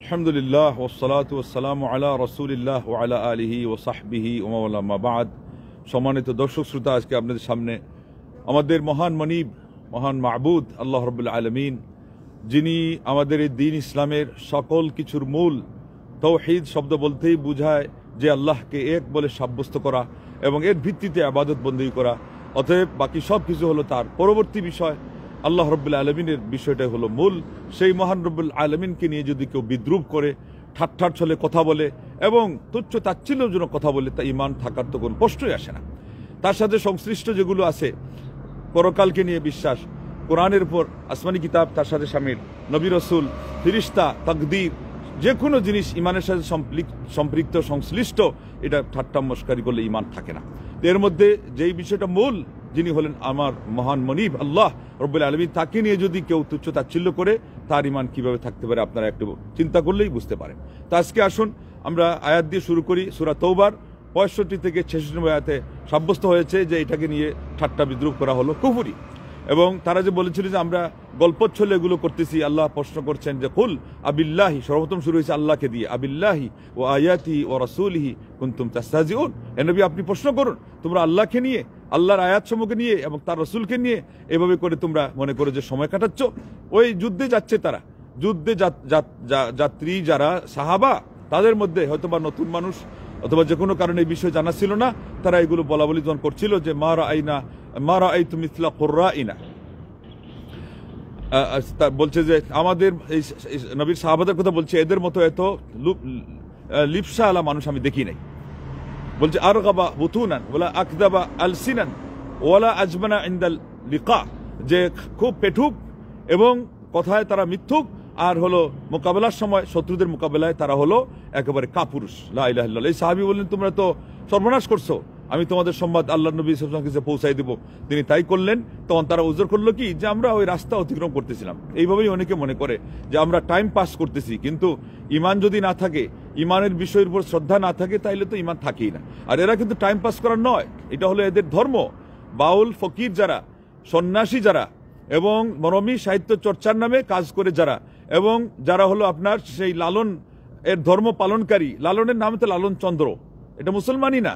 আলহামদুলিল্লাহ ওয়াসসালাতু ওয়াসসালামু আলা রাসূলিল্লাহ ওয়া আলা আলিহি ওয়া সাহবিহি ওয়া মাওয়ালা মা বাদ। সম্মানিত দর্শক শ্রোতা, আজকে আপনাদের সামনে আমাদের মহান মনিব, মহান মাবুদ আল্লাহ রাব্বুল আলামিন, যিনি আমাদের এই দ্বীন ইসলামের সকল কিছুর মূল। তাওহীদ শব্দ বলতেই বোঝায় যে আল্লাহকে এক বলে সাব্যস্ত করা এবং এর ভিত্তিতে ইবাদত বন্দেগী করা। অতএব বাকি সব কিছু হলো তার পরবর্তী বিষয়। আল্লাহ রব্বুল আলমিনের বিষয়টাই হলো মূল। সেই মহান রব্বুল আলমিনকে নিয়ে যদি কেউ বিদ্রুপ করে, ঠাট্টার ছলে কথা বলে এবং তুচ্ছ তাচ্ছিল্যজনক কথা বলে, তা ইমান থাকার তো কোনো প্রশ্নই আসে না। তার সাথে সংশ্লিষ্ট যেগুলো আছে, পরকালকে নিয়ে বিশ্বাস, কোরআনের উপর আসমানি কিতাব তার সাথে শামিল, নবী রসুল, ফিরিস্তা, তাকদীর, যে কোনো জিনিস ইমানের সাথে সম্পৃক্ত সংশ্লিষ্ট, এটা ঠাট্টা মস্কারি করলে ইমান থাকে না। এর মধ্যে যেই বিষয়টা মূল, যিনি হলেন আমার মহান মনিব আল্লাহ রব্বুল আলামিন, তাকে নিয়ে যদি কেউ তুচ্ছ তাচ্ছিল্য করে, তার ইমান কিভাবে থাকতে পারে আপনারা একটু চিন্তা করলেই বুঝতে পারেন। তো আজকে আসুন আমরা আয়াত দিয়ে শুরু করি। সূরা তওবার 65 থেকে 66 আয়াতে সাব্যস্ত হয়েছে যে এটাকে নিয়ে ঠাট্টা বিদ্রুপ করা হলো কুফরি। এবং তারা যে বলেছিল যে আমরা গল্পচ্ছলে এগুলো করতেছি, আল্লাহ প্রশ্ন করছেন যে কুল আবিল্লাহি, সর্বপ্রথম শুরু হয়েছে আল্লাহকে দিয়ে, আবিল্লাহি ও আয়াতিহি ও রাসূলিহি কুনতুম তাস্তাহজিউন। হে নবী, আপনি প্রশ্ন করুন, তোমরা আল্লাহকে নিয়ে, আল্লাহর আয়াতসমূহকে নিয়ে এবং তার রসুলকে নিয়ে এভাবে করে তোমরা মনে করো যে সময় কাটাচ্ছ। ওই যুদ্ধে যাচ্ছে তারা, যুদ্ধে যাত্রী যারা সাহাবা, তাদের মধ্যে হয়তোবা নতুন মানুষ অথবা যে কোনো কারণে এই বিষয় জানা ছিল না, তারা এগুলো বলা বলি যখন করছিল যে মা রাআইতু মিসলা কুররাইনা, বলছে যে আমাদের এই নবীর সাহাবাদের কথা বলছে, এদের মতো এত লিপসা আলা মানুষ আমি দেখি নাই। বলছে আরগাবা বুতুনান ওয়ালা আকদাবা আলসিনান ওয়ালা আজমানা ইনদাল লিকা, যে খুব পেটুক এবং কথায় তারা মিথ্যুক, আর হলো মোকাবেলার সময় শত্রুদের মোকাবেলায় তারা হলো একেবারে কাপুরুষ। লা ইলাহা ইল্লাল্লাহ। এই সাহাবী বললেন, তোমরা তো সর্বনাশ করছো, আমি তোমাদের সংবাদ আল্লাহ নবী সাল্লাল্লাহু আলাইহি ওয়াসাল্লামকে পৌঁছাই দেব। তিনি তাই করলেন। তখন তারা উযর করলো কি, যে আমরা ওই রাস্তা অতিক্রম করতেছিলাম। এইভাবেই অনেকে মনে করে যে আমরা টাইম পাস করতেছি, কিন্তু ইমান যদি না থাকে, ইমানের বিষয়ের উপর শ্রদ্ধা না থাকে, তাইলে তো ইমান থাকেই না। আর এরা কিন্তু টাইম পাস করার নয়, এটা হলো এদের ধর্ম। বাউল ফকির যারা, সন্ন্যাসী যারা, এবং মরমী সাহিত্য চর্চার নামে কাজ করে যারা, এবং যারা হলো আপনার সেই লালন এর ধর্ম পালনকারী, লালনের নাম তো লালন চন্দ্র, এটা মুসলমানই না,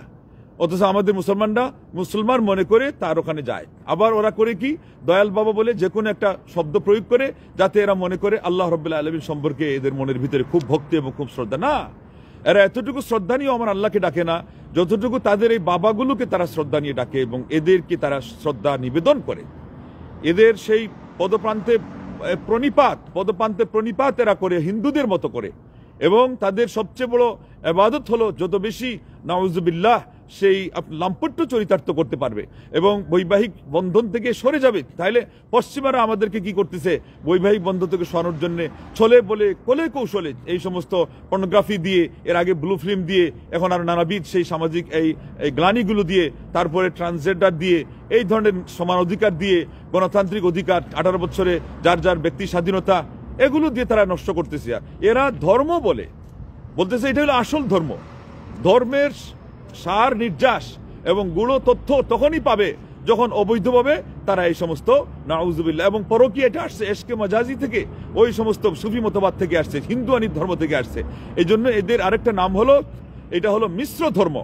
অথচ আমাদের মুসলমানরা মুসলমান মনে করে তার ওখানে যায়। আবার ওরা করে কি, দয়াল বাবা বলে যে কোনো একটা শব্দ প্রয়োগ করে, যাতে এরা মনে করে আল্লাহ রাব্বুল আলামিন সম্পর্কে এদের মনের ভিতরে খুব ভক্তি এবং খুব শ্রদ্ধা। না, এরা এতটুকু শ্রদ্ধা নিয়েও আমার আল্লাহকে ডাকে না, যতটুকু তাদের এই বাবাগুলোকে তারা শ্রদ্ধা নিয়ে ডাকে এবং এদেরকে তারা শ্রদ্ধা নিবেদন করে। এদের সেই পদপ্রান্তে প্রণিপাত এরা করে হিন্দুদের মতো করে, এবং তাদের সবচেয়ে বড় ইবাদত হলো যত বেশি নাউজুবিল্লাহ সেই লাম্পট্য চরিতার্থ করতে পারবে এবং বৈবাহিক বন্ধন থেকে সরে যাবে। তাহলে পশ্চিমারা আমাদেরকে কি করতেছে, বৈবাহিক বন্ধন থেকে সরানোর জন্য ছলে বলে কোলে কৌশলে এই সমস্ত পর্নোগ্রাফি দিয়ে, এর আগে ব্লু ফিল্ম দিয়ে, এখন আর নানাবিধ সেই সামাজিক এই গ্লানিগুলো দিয়ে, তারপরে ট্রান্সজেন্ডার দিয়ে, এই ধরনের সমান অধিকার দিয়ে, গণতান্ত্রিক অধিকার, 18 বছরে যার যার ব্যক্তি স্বাধীনতা, এগুলো দিয়ে তারা নষ্ট করতেছে। এরা ধর্ম বলতেছে এটা হলো আসল ধর্ম। ধর্মের সার নির্যাস এবং গুলো তথ্য তখনই পাবে যখন অবৈধভাবে তারা এই সমস্ত নাউজুবিল্লাহ এবং পরকীয়া, এটা আসছে এশকে মাজাজি থেকে, ওই সমস্ত সুফি মতবাদ থেকে আসছে, হিন্দুয়ানি ধর্ম থেকে আসছে। এই জন্য এদের আরেকটা নাম হলো, এটা হলো মিশ্র ধর্ম,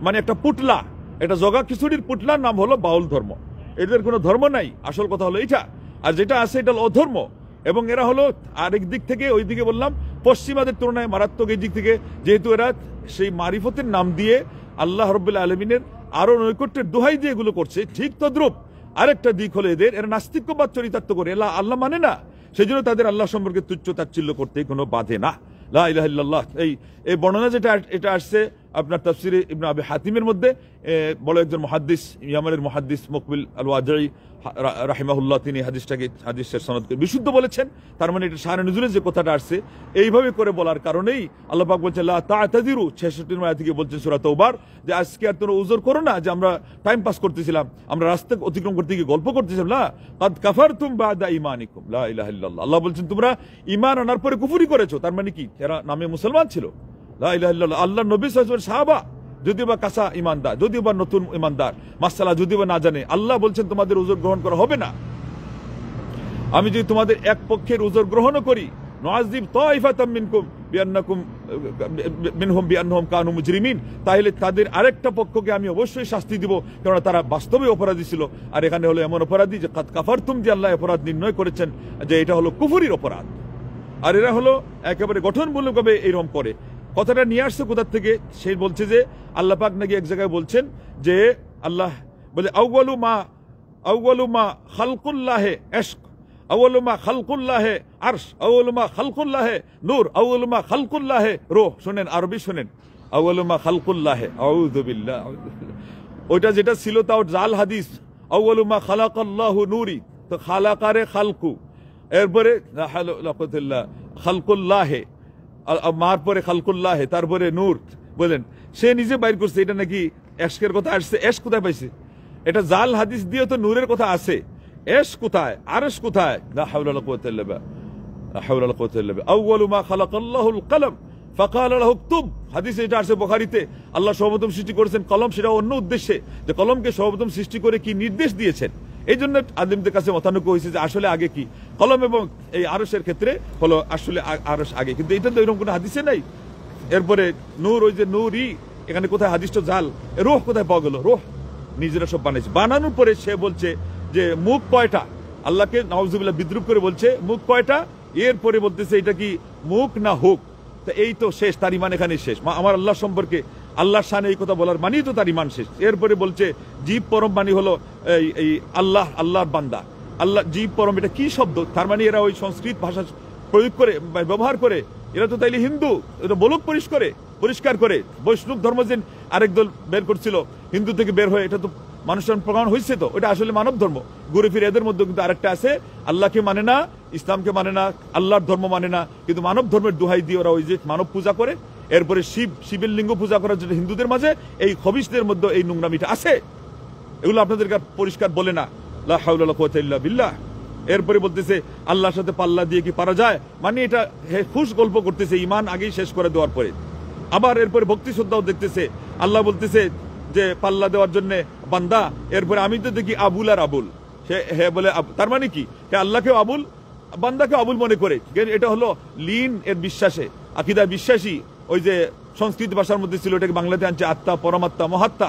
মানে একটা পুটলা, এটা জগা খিচুড়ির পুটলার নাম হলো বাউল ধর্ম। এদের কোনো ধর্ম নাই, আসল কথা হলো এইটা। আর যেটা আছে এটা হলো অধর্ম। এবং এরা হলো আরেক দিক থেকে, ওই দিকে বললাম পশ্চিমাদের তুলনায় মারাত্মক এই দিক থেকে, যেহেতু এরা সেই মারিফতের নাম দিয়ে আল্লাহ রাব্বুল আলামিনের আরো নৈকট্যের দোহাই দিয়ে এগুলো করছে। ঠিক তদ্রুপ আরেকটা দিক হলো এরা নাস্তিক্যবাদ চরিতার্থ করে, আল্লাহ মানে না, সেই জন্য তাদের আল্লাহ সম্পর্কে তুচ্ছ তাচ্ছিল্য করতে কোনো বাধে না। লা ইলাহা ইল্লাল্লাহ। এই বর্ণনা যেটা এটা আসছে আপনার তাফসিরে ইবনে আবি হাতিমের মধ্যে, বড় একজন মুহাদ্দিস, ইয়ামানের মুহাদ্দিস মুকবিল আল ওয়াজঈ রাহিমাহুল্লাহ, তিনি হাদিসের সনদকে বিশুদ্ধ বলেছেন। তার মানে এটা শানে নুজুলে যে কথাটা আসছে, এইভাবে করে বলার কারণেই আল্লাহ পাক বলছেন লা তা'তাযিরু, 66 আয়াত থেকে বলছেন সূরা তওবার, যে আজকে আর তোমরা উযর করো না যে আমরা টাইম পাস করতেছিলাম, আমরা রাস্তা অতিক্রম করতে গিয়ে গল্প করতেছিলাম। লা কাদ কাফারতুম বা'দা ঈমানিকুম, লা ইলাহা ইল্লাল্লাহ। আল্লাহ বলছেন তোমরা ঈমান আনার পরে কুফরি করেছো। তার মানে কি, এরা নামে মুসলমান ছিল। লা ইলাহা ইল্লাল্লাহ। আল্লাহ নবী সাল্লাল্লাহু আলাইহি ওয়াসাল্লাম সাহাবা যদিও বা কাঁচা ইমানদার, যদিও বা নতুন ইমানদার, মাসআলা যদিও বা না জানে, আল্লাহ বলছেন তোমাদের উযর গ্রহণ করা হবে না। আমি যদি তোমাদের এক পক্ষের উযর গ্রহণও করি, নুআযিব তাইফাতাম মিনকুম বিআন্নাকুম মিনহুম বিআন্নাহুম কানু মুজরিমিন, তাহলে তাদের আরেকটা পক্ষকে আমি অবশ্যই শাস্তি দিব, কারণ তারা বাস্তবে অপরাধী ছিল। আর এখানে হলো এমন অপরাধী যে কাদ কাফারতুম, যে আল্লাহ অপরাধ নির্ণয় করেছেন যে এটা হলো কুফরির অপরাধ। আর এরা হলো একেবারে গঠনমূলকভাবে এইরকম করে। কথাটা নিয়ে আসছে কোথা থেকে? সে বলছে যে আল্লাহ পাক নাকি এক জায়গায় বলছেন যে আল্লাহ বলে আউয়ালু মা খালকুল্লাহে ইশক, আউয়ালু মা খালকুল্লাহে আরশ, আউয়ালু মা খালকুল্লাহে নূর, আউয়ালু মা খালকুল্লাহে রূহ। শুনেন, আরবি শুনেন, আউয়ালু মা খালকুল্লাহে, আউযু বিল্লাহ। ওইটা যেটা ছিল তাও জাল হাদিস, আউয়ালু মা খালাকাল্লাহু নূরি, তো খালাকারে খালকু, এরপরে খালকুল্লাহে, মার পরে খালকুল্লাহে, তারপরে নূর। বলেন, সে নিজে বাইর করছে এটা নাকি এশকের কথা আসছে। এশ কোথায় পাইছে? এটা জাল হাদিস দিয়ে তো নূরের কথা আছে, এশ কোথায়, আরশ কোথায়? লা হাওলা ওয়ালা কুওয়াতা ইল্লা বিল্লাহ, লা হাওলা ওয়ালা কুওয়াতা ইল্লা বিল্লাহ। আউয়ালু মা খালাকাল্লাহুল কলম ফাকালা লাহু উকতুব। হাদিসে এটা আছে বুখারীতে, আল্লাহ সর্বপ্রথম সৃষ্টি করেছেন কলম, সেটা অন্য উদ্দেশ্যে, যে কলমকে সর্বপ্রথম সৃষ্টি করে কি নির্দেশ দিয়েছেন। এই জন্য আলিমদের কাছে মতানৈক্য হয়েছে যে আসলে আগে কি কলম, এবং এই আরশের ক্ষেত্রে হলো আসলে আরশ আগে, কিন্তু এটা তো এরকম কোনো হাদিসে নাই। এরপরে নূর, ওই যে নূরই, এখানে কোথায় হাদিসটা জাল। রূহ কোথায় পাওয়া গেল? রূহ নিজেরা সব বানাইছে। বানানোর পরে সে বলছে যে মুখ কয়টা, আল্লাহকে নাউজুবিল্লাহ বিদ্রুপ করে বলছে মুখ কয়টা। এরপরে বলতেছে এটা কি মুখ না হুক? তো এই তো শেষ, তার ইমান এখানে শেষ। আমার আল্লাহ সম্পর্কে, আল্লাহর শানে এই কথা বলার মানেই তো তার ইমান শেষ। এরপরে বলছে জীব পরম মানে হলো এই আল্লাহ, আল্লাহর বান্দা। আল্লাহ জীব পরম, এটা কি শব্দ? তার মানে এরা ওই সংস্কৃত ভাষা প্রয়োগ করে, ব্যবহার করে। এরা তো তাইলে হিন্দু, এটা বলক পরিষ্কার করে। বৈষ্ণব ধর্ম যে আরেক দল বের করছিল হিন্দু থেকে বের হয়ে, এটা তো মানুষের প্রমাণ হয়েছে। তো এটা আসলে মানব ধর্ম। ঘুরে ফিরে এদের মধ্যে কিন্তু আরেকটা আছে, আল্লাহকে মানে না, ইসলামকে মানে না, আল্লাহর ধর্ম মানে না, কিন্তু মানব ধর্মের দোহাই দিয়ে ওরা ওই যে মানব পূজা করে। এরপরে শিবের লিঙ্গ পূজা করার জন্য হিন্দুদের মাঝে এই খবিশদের মধ্যে এই নোংরামিটা আছে। এগুলো আপনাদের পরিষ্কার বলে না, লা হাওলা ওয়ালা কুওয়াতা ইল্লা বিল্লাহ। এরপরে বলতেছে আল্লাহর সাথে পাল্লা দিয়ে কি পারা যায়, মানে এটা খুশ গল্প করতেছে ইমান আগেই শেষ করে দেওয়ার পরে। আবার এরপরে ভক্তি শ্রদ্ধাও দেখতেছে। আল্লাহ বলতেছে যে পাল্লা দেওয়ার জন্য বান্দা, এরপরে আমি তো দেখি আবুল আর আবুল, সে হে বলে তার মানে কি আল্লাহকেও আবুল, বান্দাকেও আবুল মনে করে। এটা হলো লিন এর বিশ্বাসে, আকীদায় বিশ্বাসী। ওই যে সংস্কৃত ভাষার মধ্যে ছিল, এটাকে বাংলাতে আনছে আত্মা, পরমাত্মা, মহাত্মা,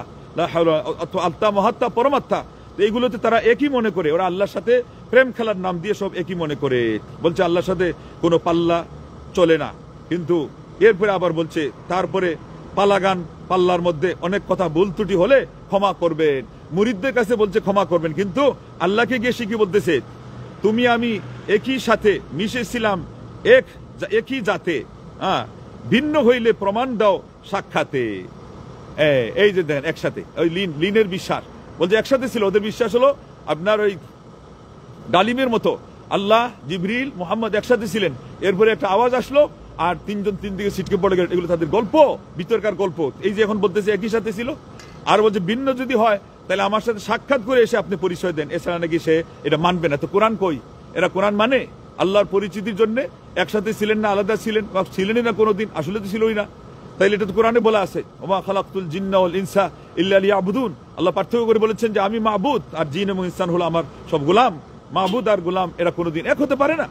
আত্মা, মহাত্মা, পরমাত্মা। এইগুলোতে তারা একই মনে করে, ওরা আল্লাহর সাথে প্রেম খেলার নাম দিয়ে সব একই মনে করে। বলছে আল্লাহর সাথে কোনো পাল্লা চলে না। কিন্তু এরপরে আবার বলছে তারপরে পালাগান, পাল্লার মধ্যে অনেক কথা ভুল ত্রুটি হলে ক্ষমা করবেন। মুরিদদের কাছে বলছে ক্ষমা করবেন, কিন্তু আল্লাহকে গিয়ে শিখি বলতেছে তুমি আমি একই সাথে মিশেছিলাম, একই জাতে, ভিন্ন হইলে প্রমাণ দাও সাক্ষাতে। এই যে দেখেন একসাথে, ওই লিনের বিশ্বাস বলছে একসাথে ছিল। ওদের বিশ্বাস হলো আপনার ওই ডালিমের মতো, আল্লাহ, জিবরিল, মুহাম্মদ একসাথে ছিলেন। এরপরে একটা আওয়াজ আসলো আর তিনজন তিন দিকে ছিটকে পড়ে গেল। এগুলো তাদের গল্প, ভিতরকার গল্প। এই যে এখন বলতেছে একই সাথে ছিল। আর বলছে ভিন্ন যদি হয় তাহলে আমার সাথে সাক্ষাৎ করে এসে আপনি পরিচয় দেন, এছাড়া নাকি সে এটা মানবে না। তো কোরআন কই? এরা কোরআন মানে আল্লাহর পরিচিতির জন্য একসাথে ছিলেন না আলাদা ছিলেন, বা ছিলেনই না কোনোদিন, আসলে তো ছিলই না। তাইলে এটা তো কোরআনে বলা আছে, ওমা খালাকতুল জিন্না ওয়াল ইনসা ইল্লা লিয়াবুদুন। আল্লাহ পার্থক্য করে বলেছেন যে আমি মাবুদ, আর জিন এবং ইনসান হলো আমার সব গোলাম। মাবুদ আর গোলাম এরা কোনোদিন এক হতে পারে না।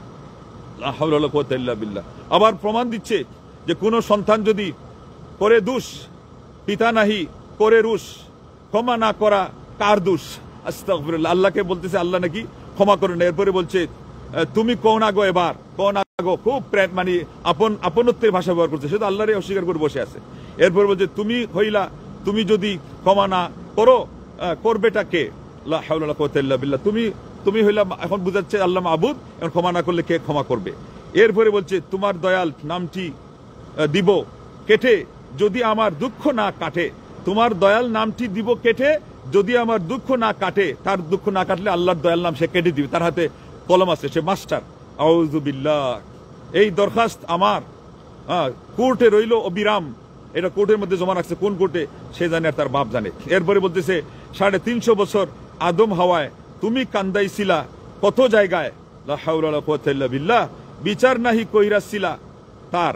লা হাওলা ওয়ালা কুওয়াতা ইল্লা বিল্লাহ। আবার প্রমাণ দিচ্ছে যে কোনো সন্তান যদি করে দোষ, পিতা নাহি করে রুশ, ক্ষমা না করা কার দোষ? আস্তাগফিরুল্লাহ। আল্লাহকে বলতেছে আল্লাহ নাকি ক্ষমা করে না। এরপরে বলছে তুমি কোন আগো, এবার কোন আগো, খুব প্রেম, মানে আপনত্বের ভাষা ব্যবহার করছে। সে তো আল্লাহরে অস্বীকার করে বসে আছে। এরপর বলছে তুমি হইলা, তুমি যদি ক্ষমা না করো করবেটা কে? লা হাওলা ওয়ালা কুওয়াতা ইল্লা বিল্লাহ। তুমি হইলা, এখন বুঝাচ্ছে আল্লাহ মাবুদ, এখন ক্ষমা না করলে কে ক্ষমা করবে? এরপরে বলছে তোমার দয়াল নামটি দিব কেটে যদি আমার দুঃখ না কাটে, তোমার দয়াল নামটি দিব কেটে যদি আমার দুঃখ না কাটে। তার দুঃখ না কাটলে আল্লাহর দয়াল নাম সে কেটে দিবে। তার হাতে কলম আছে, সে মাস্টার। আউযু বিল্লাহ। এই দরখাস্ত আমার কোর্টে রইল অবিরাম। এটা কোর্টের মধ্যে জমা রাখছে, কোন কোর্টে সে জানে আর তার বাপ জানে। এরপরে বলতেছে 350 বছর আদম হাওয়ায় তুমি কান্দাইছিলা কত জায়গায়, লা হাওলা ওয়ালা কুওয়াতা ইল্লা বিল্লাহ। বিচার নাহি কইরাছিলা তার,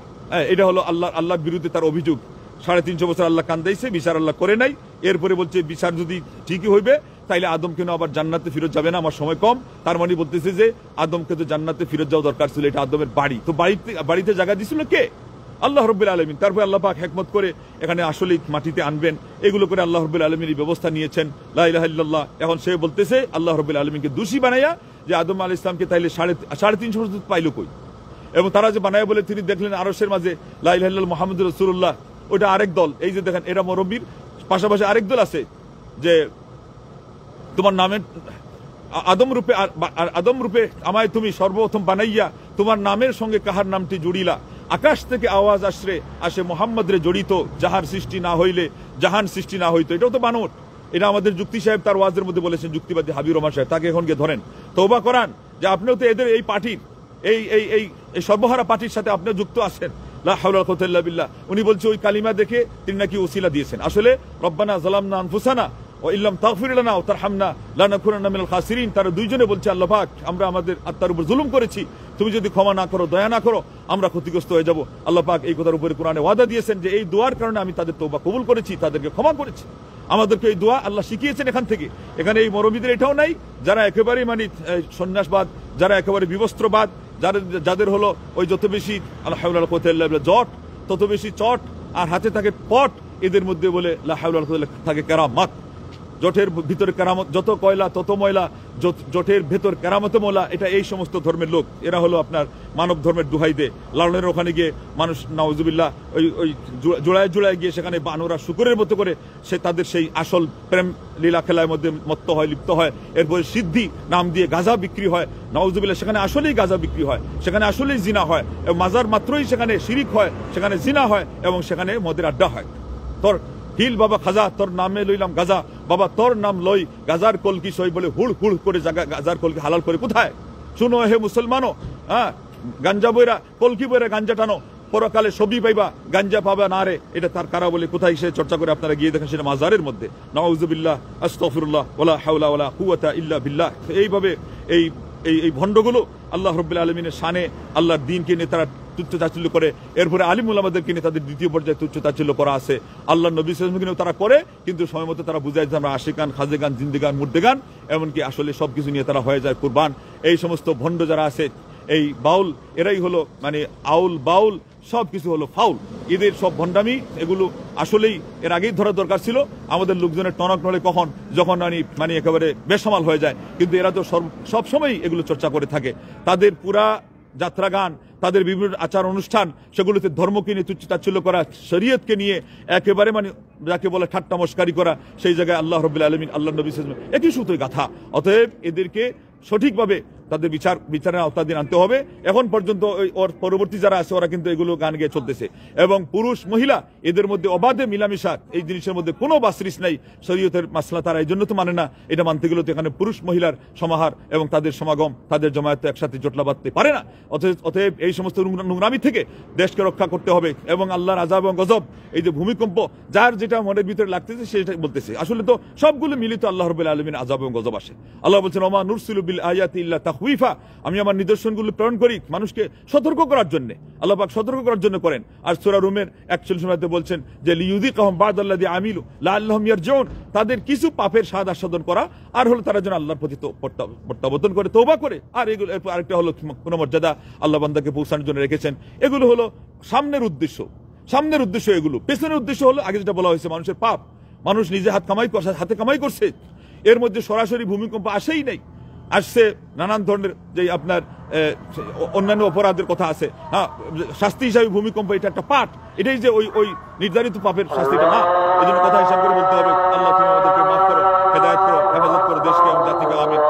এটা হলো আল্লাহর বিরুদ্ধে তার অভিযোগ। 350 বছর আল্লাহ কান্দাইছে, বিচার আল্লাহ করে নাই। এরপরে বলছে বিচার যদি ঠিকই হইবে তাইলে আদম কেন আবার জান্নাতে ফিরত যাবে না? আমার সময় কম, তার মানে বলতেছে যে আদমকে তো জান্নাতে ফিরত যাওয়া দরকার ছিল, এটা আদমের বাড়ি, তো বাড়িতে জায়গা দিছিল কে? আল্লাহ রাব্বুল আলামিন। তারপরে আল্লাহ পাক হিকমত করে এখানে আসলে মাটিতে আনবেন, এগুলো করে আল্লাহ রাব্বুল আলামিন এই ব্যবস্থা নিয়েছেন। লা ইলাহা ইল্লাল্লাহ। এখন সে বলতেছে আল্লাহ রাব্বুল আলামিনকে দোষী বানাইয়া যে আদম আলাইহিস সালামকে তাইলে 350 বছর পাইলো কই? এবং তারা যে বানায় বলে তিনি দেখলেন আরশের মাঝে লা ইলাহা ইল্লাল্লাহ মুহাম্মাদুর রাসূলুল্লাহ, ওটা আরেক দল। এই যে দেখেন এরা মুরব্বির পাশাপাশি আরেক দল আছে যে তোমার নামের আদম রূপে আমায় তুমি সর্বপ্রথম বানাইয়া তোমার নামের সঙ্গে কাহার নামটি জুড়িলা, আকাশ থেকে আওয়াজ আসে মোহাম্মদ রে জড়িত, যাহার সৃষ্টি না হইলে জাহান সৃষ্টি না হইতো। এটাও তো বানর। এটা আমাদের যুক্তি সাহেব তার ওয়াজের মধ্যে বলেছেন, যুক্তিবাদী হাবিব রহমান সাহেব, তাকে এখন গিয়ে ধরেন, তওবা করান যে আপনিও তো এদের এই পার্টির এই সর্বহারা পার্টির সাথে আপনিও যুক্ত আছেন। লা হাওলা ওয়ালা কুওয়াতা ইল্লা বিল্লাহ। উনি বলছে ওই কালিমা দেখে তিনি নাকি ওসিলা দিয়েছেন। আসলে রব্বানা যালামনা আনফুসানা ওয়া ইল্লাম তাগফির লানা ওয়া তারহামনা লানাকুনান্না মিনাল খাসিরিন। তারা দুইজনে বলছে আল্লাহ পাক আমরা আমাদের আত্মার উপর জুলুম করেছি, তুমি যদি ক্ষমা না করো, দয়া না করো, আমরা ক্ষতিগ্রস্ত হয়ে যাব। আল্লাহ পাক এই কথার উপরে কোরআনে ওয়াদা দিয়েছেন যে এই দোয়ার কারণে আমি তাদের তওবা কবুল করেছি, তাদেরকে ক্ষমা করেছি। আমাদেরকে এই দোয়া আল্লাহ শিখিয়েছেন এখান থেকে। এখানে এই মরমিদের এটাও নাই যারা একেবারে মানে সন্ন্যাসবাদ, যারা একেবারে বিবস্ত্রবাদ, যাদের হলো ওই যত বেশি আল্লাহ হাওলা ওয়ালা কুওয়াতা ইল্লা বিল্লাহ জট, তত বেশি চট, আর হাতে থাকে পট, এদের মধ্যে বলে লা হাওলা ওয়ালা কুওয়াতা ইল্লা বিল্লাহ থাকে কেরামত। জটের ভিতরে কেরামত, যত কয়লা তত ময়লা, জটের ভেতর কেরামতে ময়লা। এটা এই সমস্ত ধর্মের লোক, এরা হলো আপনার মানব ধর্মের দুহাই দে। লালনের ওখানে গিয়ে মানুষ নাউজুবিল্লাহ ওই জোড়ায় গিয়ে সেখানে বানরা শুকুরের মতো করে সে তাদের সেই আসল প্রেম লীলা খেলার মধ্যে মত্ত হয়, লিপ্ত হয়। এরপরে সিদ্ধি নাম দিয়ে গাঁজা বিক্রি হয়, নাউজুবিল্লাহ। সেখানে আসলেই গাঁজা বিক্রি হয়, সেখানে আসলেই জিনা হয়, এবং মাজার মাত্রই সেখানে শিরিক হয়, সেখানে জিনা হয়, এবং সেখানে মদের আড্ডা হয়। তোর হিল বাবা খাজা, তোর নামে লইলাম গাজা, বাবা তোর নাম লই গাজার কলকি সই বলে হুড় হুড় করে গাজার কলকি হালাল করে কোথায়? শুনো হে মুসলমানো, হ্যাঁ, গাঞ্জা বইরা কলকি বইরা গাঞ্জা টানো, পরকালে ছবি পাইবা, গাঞ্জা পাবা না রে। এটা তার কারা বলে কোথায় সে চর্চা করে আপনারা গিয়ে দেখেন, সেটা মাজারের মধ্যে। নাউজুবিল্লাহ, আস্তাগফিরুল্লাহ, ওয়ালা হাওলা ওয়ালা কুওয়াতা ইল্লা বিল্লাহ। এইভাবে এই ভণ্ডগুলো আল্লাহ রাব্বুল আলামিনের শানে আল্লাহর দ্বীনকে নিয়ে তারা তুচ্ছ তাচ্ছিল্য করে। এরপরে আলিম উলামাদেরকে নিয়ে তাদের দ্বিতীয় পর্যায়ে তুচ্ছ তাচ্ছিল্য করা আছে। আল্লাহ নবী সাল্লাল্লাহু আলাইহি ওয়াসাল্লামকে তারা করে, কিন্তু সময় মতো তারা বুঝায় যে আমরা আশিকান, খাজেগান, জিন্দেগান, মুর্দেগান, এমনকি আসলে সবকিছু নিয়ে তারা হয়ে যায় কুরবান। এই সমস্ত ভণ্ড যারা আছে, এই বাউল, এরাই হলো মানে আউল বাউল, সবকিছু হলো ফাউল। এদের সব ভণ্ডামি এগুলো আসলেই এর আগেই ধরা দরকার ছিল। আমাদের লোকজনের টনক নড়ে কখন, যখন মানে একেবারে বেসামাল হয়ে যায়। কিন্তু এরা তো সবসময় এগুলো চর্চা করে থাকে। তাদের পুরা যাত্রা গান, তাদের বিভিন্ন আচার অনুষ্ঠান, সেগুলোতে ধর্মকে নিয়ে তুচ্ছ তাচ্ছিল্য করা, শরীয়তকে নিয়ে একেবারে মানে যাকে বলে ঠাট্টা মস্কারি করা, সেই জায়গায় আল্লাহ রাব্বুল আলামিন, আল্লাহ নবী সাল্লাল্লাহু আলাইহি ওয়াসাল্লাম একই সুতোয় গাথা। অতএব এদেরকে সঠিকভাবে তাদের বিচারের আওতাধীন আনতে হবে। এখন পর্যন্ত ওর পরবর্তী যারা আছে ওরা কিন্তু এগুলো গান গেয়ে চলতেছে, এবং পুরুষ মহিলা এদের মধ্যে অবাধে মিলামিশা, এই জিনিসের মধ্যে কোনো বাসরিস নাই। শরীয়তের মাসলা তারা এই জন্য তো মানে না, এটা মানতে গেলে তো এখানে পুরুষ মহিলার সমাহার এবং তাদের সমাগম, তাদের জমায়েত একসাথে জটলা বাঁধতে পারে না। অতএব এই সমস্ত নোংরামি থেকে দেশকে রক্ষা করতে হবে। এবং আল্লাহর আযাব এবং গজব, এই যে ভূমিকম্প, যার যেটা মনের ভিতরে লাগতেছে সেটা বলতেছে, আসলে তো সবগুলো মিলিত আল্লাহ রাব্বুল আলামিনের আযাব এবং গজব আসে। আল্লাহ বলছেন ওমা নুরসিলু বিল আয়াতি ইল্লা তাখউইফা, আমি আমার নিদর্শনগুলো প্রেরণ করি মানুষকে সতর্ক করার জন্য। আল্লাহ পাক সতর্ক করার জন্য করেন। আর সূরা রুমের 41 সময়তে বলছেন যে লিইউযিকাহুম বা'দাল্লাযী আমিলু লাআল্লাহুম ইয়ারজিউন, তাদের কিছু পাপের স্বাদ আস্বাদন করা, আর হলো তারা যেন আল্লাহর প্রতি প্রত্যাবর্তন করে, তওবা করে। আর এগুলো আরেকটা হলো কোন মর্যাদা আল্লাহ বান্দাকে পৌঁছানোর জন্য রেখেছেন। এগুলো হলো সামনের উদ্দেশ্য, এগুলো পেছনের উদ্দেশ্য হলো আগে যেটা বলা হয়েছে, মানুষের পাপ। মানুষ নিজে হাতে কামাই করছে, এর মধ্যে সরাসরি ভূমিকম্প আসেই নাই। আসছে নানান ধরনের যে আপনার অন্যান্য অপরাধের কথা আছে, হ্যাঁ, শাস্তি হিসাবে ভূমিকম্প এটা একটা পাঠ। এটাই যে ওই নির্ধারিত পাপের শাস্তিটা না। এই জন্য কথা হিসাব করে বলতে হবে, আল্লাহ তুমি আমাদেরকে মাফ করো, হেদায়েত করো, হেফাজত করো দেশকে এবং জাতিকে। আমিন।